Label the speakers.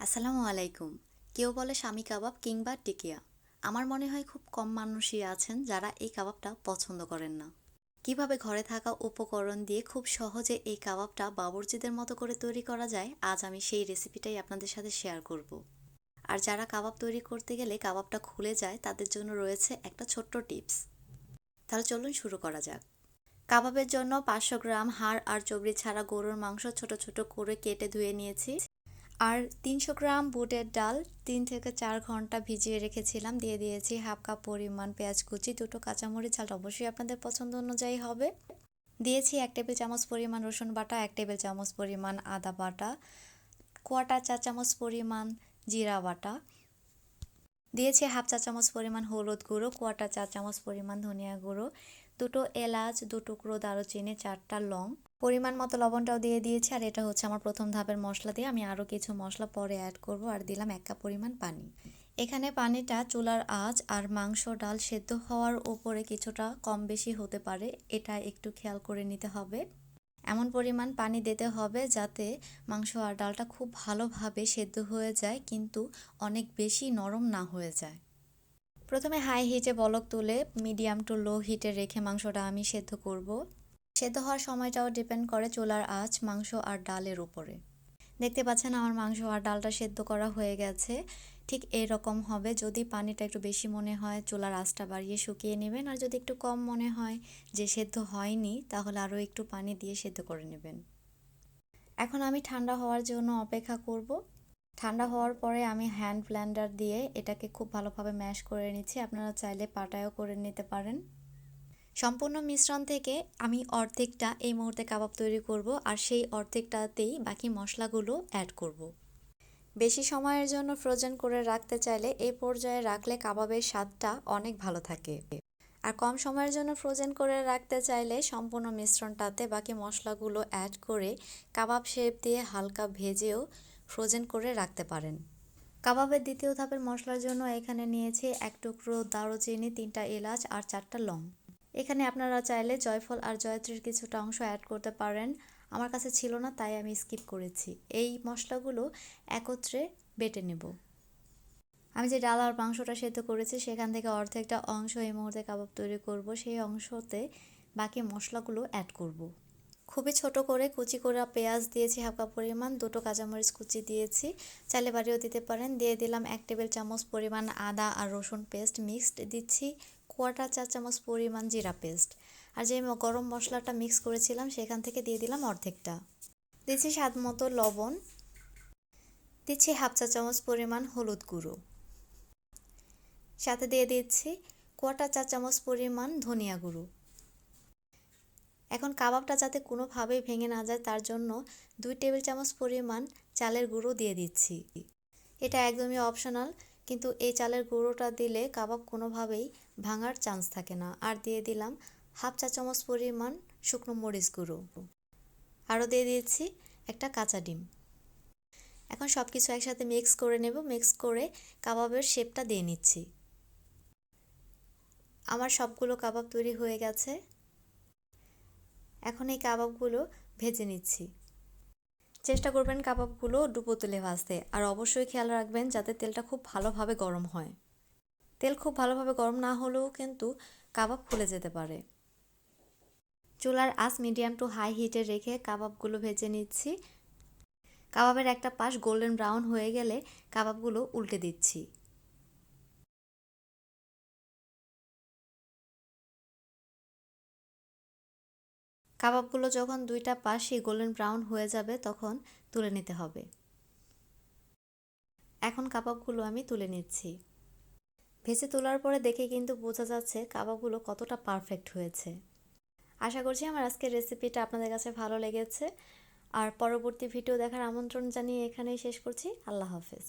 Speaker 1: আসসালামু আলাইকুম। কেউ বলে স্বামী কাবাব কিংবা টিকিয়া। আমার মনে হয় খুব কম মানুষই আছেন যারা এই কাবাবটা পছন্দ করেন না। কিভাবে ঘরে থাকা উপকরণ দিয়ে খুব সহজে এই কাবাবটা বাবুর্চিদের মতো করে তৈরি করা যায়, আজ আমি সেই রেসিপিটাই আপনাদের সাথে শেয়ার করব। আর যারা কাবাব তৈরি করতে গেলে কাবাবটা খুলে যায় তাদের জন্য রয়েছে একটা ছোট্ট টিপস। তাহলে চলুন শুরু করা যাক। কাবাবের জন্য 500 গ্রাম হাড় আর চর্বি ছাড়া গরুর মাংস ছোট ছোট করে কেটে ধুয়ে নিয়েছি। আর 300 গ্রাম বুটের ডাল 3 থেকে 4 ঘন্টা ভিজিয়ে রেখেছিলাম। দিয়ে দিয়েছি হাফ কাপ পরিমাণ পেঁয়াজ কুচি, দুটো কাঁচামরিচ, ঝালটা অবশ্যই আপনাদের পছন্দ অনুযায়ী হবে। দিয়েছি 1 টেবিল চামচ পরিমাণ রসুন বাটা, 1 টেবিল চামচ পরিমাণ আদা বাটা, কোয়াটার চা চামচ পরিমাণ জিরা বাটা। দিয়েছি হাফ চা চামচ পরিমাণ হলুদ গুঁড়ো, কোয়াটার চা চামচ পরিমাণ ধনিয়া গুঁড়ো, দুটো এলাচ, 2 টুকরো দারুচিনি, 4টা লং, পরিমাণ মতো লবণটাও দিয়ে দিয়েছি। আর এটা হচ্ছে আমার প্রথম ধাপের মশলা দিয়ে, আমি আরও কিছু মশলা পরে অ্যাড করব। আর দিলাম 1 কাপ পরিমাণ পানি। এখানে পানিটা চুলার আঁচ আর মাংস ডাল সেদ্ধ হওয়ার উপরে কিছুটা কম বেশি হতে পারে, এটা একটু খেয়াল করে নিতে হবে। এমন পরিমাণ পানি দিতে হবে যাতে মাংস আর ডালটা খুব ভালোভাবে সেদ্ধ হয়ে যায়, কিন্তু অনেক বেশি নরম না হয়ে যায়। প্রথমে হাই হিটে বলক তুলে মিডিয়াম টু লো হিটে রেখে মাংসটা আমি সেদ্ধ করব। সেদ্ধ হওয়ার সময়টাও ডিপেন্ড করে চুলার আঁচ, মাংস আর ডালের উপরে। দেখতে পাচ্ছেন আমার মাংস আর ডালটা সেদ্ধ করা হয়ে গেছে। ঠিক এরকম হবে। যদি পানিটা একটু বেশি মনে হয় চুলার আঁচটা বাড়িয়ে শুকিয়ে নেবেন, আর যদি একটু কম মনে হয় যে সেদ্ধ হয়নি তাহলে আরও একটু পানি দিয়ে সেদ্ধ করে নেবেন। এখন আমি ঠান্ডা হওয়ার জন্য অপেক্ষা করব। ঠান্ডা হওয়ার পরে আমি হ্যান্ড ব্লেন্ডার দিয়ে এটাকে খুব ভালোভাবে ম্যাশ করে নিচ্ছি। আপনারা চাইলে পাটায়ও করে নিতে পারেন। সম্পূর্ণ মিশ্রণ থেকে আমি অর্ধেকটা এই মুহূর্তে কাবাব তৈরি করব, আর সেই অর্ধেকটাতেই বাকি মশলাগুলো অ্যাড করব। বেশি সময়ের জন্য ফ্রোজেন করে রাখতে চাইলে এই পর্যায়ে রাখলে কাবাবের স্বাদটা অনেক ভালো থাকে। আর কম সময়ের জন্য ফ্রোজেন করে রাখতে চাইলে সম্পূর্ণ মিশ্রণটাতে বাকি মশলাগুলো অ্যাড করে কাবাব শেপ দিয়ে হালকা ভেজেও ফ্রোজেন করে রাখতে পারেন। কাবাবের দ্বিতীয় ধাপের মশলার জন্য এখানে নিয়েছি 1 টুকরো দারুচিনি, 3টা এলাচ আর 4টা লং। এখানে আপনারা চাইলে জয়ফল আর জয়ত্রীর কিছুটা অংশ অ্যাড করতে পারেন। আমার কাছে ছিল না তাই আমি স্কিপ করেছি। এই মশলাগুলো একত্রে বেটে নেব। আমি যে ডাল আর মাংসটা সেদ্ধ করেছি সেখান থেকে অর্ধেকটা অংশ এই মুহূর্তে কাবাব তৈরি করব। সেই অংশতে বাকি মশলাগুলো অ্যাড করব। খুবই ছোট করে কুচি করে পেঁয়াজ দিয়েছি হাফ কাপ পরিমাণ, 2টো কাঁচামরিচ কুচি দিয়েছি, চাইলে বাড়িয়েও দিতে পারেন। দিয়ে দিলাম 1 টেবিল চামচ পরিমাণ আদা আর রসুন পেস্ট মিক্সড, দিচ্ছি কোয়াটার চা চামচ পরিমাণ জিরা পেস্ট। আর যে গরম মশলাটা মিক্স করেছিলাম সেখান থেকে দিয়ে দিলাম অর্ধেকটা। দিচ্ছি স্বাদ মতো লবণ, দিচ্ছি হাফ চা চামচ পরিমাণ হলুদ গুঁড়ো, সাথে দিয়ে দিচ্ছি কোয়াটার চা চামচ পরিমাণ ধনিয়া গুঁড়ো। এখন কাবাবটা যাতে কোনোভাবেই ভেঙে না যায় তার জন্য 2 টেবিল চামচ পরিমাণ চালের গুঁড়ো দিয়ে দিচ্ছি। এটা একদমই অপশনাল, কিন্তু এই চালের গুঁড়োটা দিলে কাবাব কোনোভাবেই ভাঙার চান্স থাকে না। আর দিয়ে দিলাম হাফ চা চামচ পরিমাণ শুকনো মরিচ গুঁড়ো। আরও দিয়ে দিচ্ছি একটা কাঁচা ডিম। এখন সব কিছু একসাথে মিক্স করে নেব। মিক্স করে কাবাবের শেপটা দিয়ে নিচ্ছি। আমার সবগুলো কাবাব তৈরি হয়ে গেছে। এখন এই কাবাবগুলো ভেজে নিচ্ছি। চেষ্টা করবেন কাবাবগুলো ডুবো তেলে ভাজতে, আর অবশ্যই খেয়াল রাখবেন যাতে তেলটা খুব ভালোভাবে গরম হয়। তেল খুব ভালোভাবে গরম না হলেও কিন্তু কাবাব খুলে যেতে পারে। চুলার আঁচ মিডিয়াম টু হাই হিটে রেখে কাবাবগুলো ভেজে নিচ্ছি। কাবাবের একটা পাশ গোল্ডেন ব্রাউন হয়ে গেলে কাবাবগুলো উল্টে দিচ্ছি। কাবাবগুলো যখন দুইটা পাশই গোল্ডেন ব্রাউন হয়ে যাবে তখন তুলে নিতে হবে। এখন কাবাবগুলো আমি তুলে নিচ্ছি। ভেজে তোলার পরে দেখে কিন্তু বোঝা যাচ্ছে কাবাবগুলো কতটা পারফেক্ট হয়েছে। আশা করছি আমার আজকের রেসিপিটা আপনাদের কাছে ভালো লেগেছে। আর পরবর্তী ভিডিও দেখার আমন্ত্রণ জানিয়ে এখানেই শেষ করছি। আল্লাহ হাফেজ।